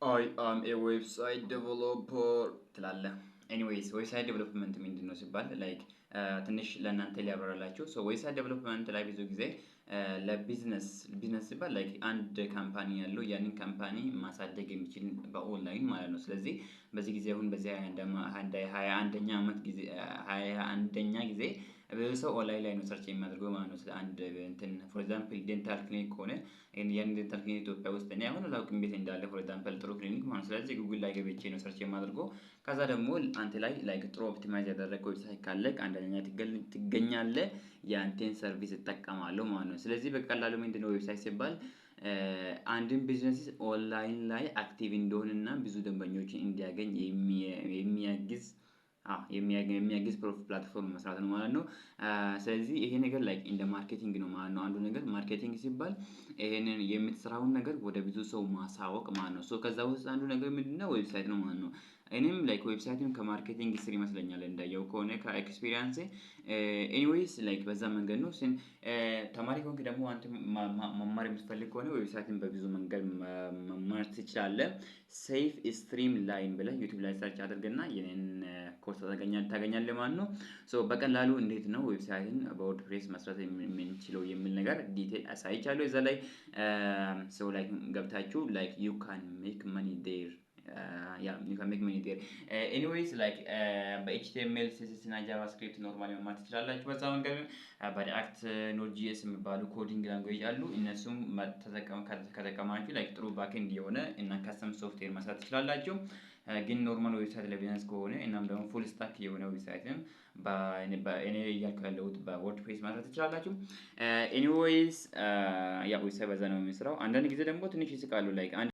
I am a website developer ትላለህ። ኤኒዌይስ ዌብሳይት ዴቨሎፕመንት ምንድነው ሲባል ላይክ ትንሽ ለእናንተ ሊያብራራላችሁ። ዌብሳይት ዴቨሎፕመንት ላይ ብዙ ጊዜ ለቢዝነስ ሲባል ላይክ አንድ ካምፓኒ ያለው ያንን ካምፓኒ ማሳደግ የሚችል በኦንላይን ማለት ነው። ስለዚህ በዚህ ጊዜ አሁን በዚህ 21ኛ አመት ጊዜ 21ኛ ጊዜ ብዙ ሰው ኦንላይን ላይ ነው ሰርች የሚያደርገው ማለት ነው። ስለ አንድ እንትን ፎር ኤግዛምፕል ዴንታል ክሊኒክ ከሆነ ያን ዴንታል ክሊኒክ ኢትዮጵያ ውስጥ እኔ አሁን አላውቅም ቤት እንዳለ ፎር ኤግዛምፕል ጥሩ ክሊኒክ ማለት ነው። ስለዚህ ጉግል ላይ ገብቼ ነው ሰርች የማደርገው። ከዛ ደግሞ አንተ ላይ ላይክ ጥሩ ኦፕቲማይዝ ያደረገው ዌብሳይት ካለክ አንደኛ ትገኛለህ። ያንተን ሰርቪስ እጠቀማለሁ ማለት ነው። ስለዚህ በቀላሉ ምንድነው ዌብሳይት ሲባል አንድን ቢዝነስ ኦንላይን ላይ አክቲቭ እንዲሆንና ብዙ ደንበኞችን እንዲያገኝ የሚያግዝ የሚያግዝ ፕላትፎርም መስራት ነው ማለት ነው። ስለዚህ ይሄ ነገር ላይክ እንደ ማርኬቲንግ ነው ማለት ነው። አንዱ ነገር ማርኬቲንግ ሲባል ይሄንን የምትሰራውን ነገር ወደ ብዙ ሰው ማሳወቅ ማለት ነው። ሶ ከዛ ውስጥ አንዱ ነገር ምንድነው ዌብሳይት ነው ማለት ነው። እኔም ላይክ ዌብሳይትን ከማርኬቲንግ ስር ይመስለኛል እንዳየው ከሆነ ከኤክስፒሪያንሴ ኤኒዌይስ ላይክ በዛ መንገድ ነው። ተማሪ ከሆንክ ደግሞ አንተ መማር የምትፈልግ ከሆነ ዌብሳይትን በብዙ መንገድ መማር ትችላለህ። ሴፍ ስትሪም ላይን ብለህ ዩቲዩብ ላይ ሰርች አድርግና የኔን ኮርስ ታገኛለህ ማለት ነው። ሶ በቀላሉ እንዴት ነው ዌብሳይትን በወርድፕሬስ መስራት የምንችለው የሚል ነገር ዲቴል አሳይቻለሁ እዛ ላይ። ሶ ላይክ ገብታችሁ ላይክ ዩ ካን ሜክ መኒ ዜር ዩ ካን ሜክ መኒ ዜር ኤኒዌይስ ላይክ በኤችቲኤምኤል ሲኤስኤስ እና ጃቫስክሪፕት ኖርማሊ መማር ትችላላችሁ። በዛ መንገድ በሪአክት ኖድ ጂኤስ የሚባሉ ኮዲንግ ላንጉዌጅ አሉ። እነሱም ከተጠቀማችሁ ላይክ ጥሩ ባክኤንድ የሆነ እና ካስተም ሶፍትዌር መስራት ትችላላችሁ። ግን ኖርማል ዌብሳይት ለቢዝነስ ከሆነ እናም ደግሞ ፉል ስታክ የሆነ ዌብሳይትም እኔ እያልኩ ያለሁት በወርድፕሬስ መስራት ትችላላችሁ። ኤኒዌይስ ያ ዌብሳይት በዛ ነው የሚሰራው። አንዳንድ ጊዜ ደግሞ ትንሽ ይስቃሉ ላይክ